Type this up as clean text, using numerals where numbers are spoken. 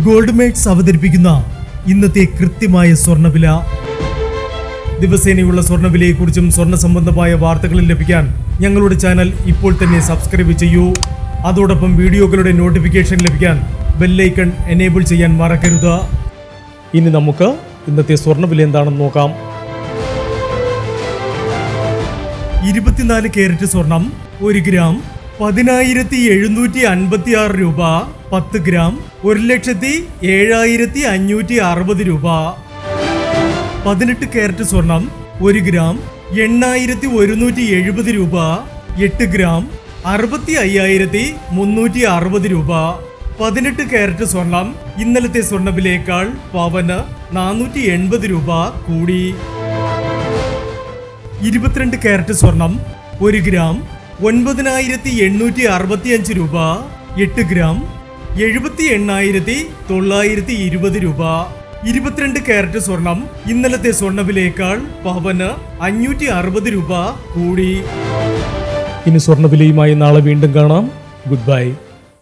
Gold makes അവതരിപ്പിക്കുന്ന ഇന്നത്തെ കൃത്യമായ സ്വർണ്ണവില. ദിവസേനയുള്ള സ്വർണ്ണവിലയെക്കുറിച്ചും സ്വർണ്ണ സംബന്ധമായ വാർത്തകളും ലഭിക്കാൻ ഞങ്ങളുടെ ചാനൽ ഇപ്പോൾ തന്നെ സബ്സ്ക്രൈബ് ചെയ്യൂ. അതോടൊപ്പം വീഡിയോകളുടെ നോട്ടിഫിക്കേഷൻ ലഭിക്കാൻ ബെല്ലൈക്കൺ എനേബിൾ ചെയ്യാൻ മറക്കരുത്. ഇനി നമുക്ക് ഇന്നത്തെ സ്വർണ്ണവില എന്താണെന്ന് നോക്കാം. 24 കാരറ്റ് സ്വർണം 1 ഗ്രാം 10,756 രൂപ. 10 ഗ്രാം 1,07,560 രൂപ. 18 കാരറ്റ് സ്വർണം 1 ഗ്രാം 8,170 രൂപ. 8 ഗ്രാം 65,360 രൂപ. 18 കാരറ്റ് സ്വർണം ഇന്നലത്തെ സ്വർണ്ണവിലയേക്കാൾ പവന് 480 രൂപ കൂടി. 22 കാരറ്റ് സ്വർണം 1 ഗ്രാം 9,865 രൂപ. 8 ഗ്രാം 78,920 രൂപ. 22 കാരറ്റ് സ്വർണം ഇന്നലത്തെ സ്വർണ്ണവിലയേക്കാൾ പവന് 560 രൂപ കൂടി. ഇനി സ്വർണ്ണവിലയുമായി നാളെ വീണ്ടും കാണാം. Good bye.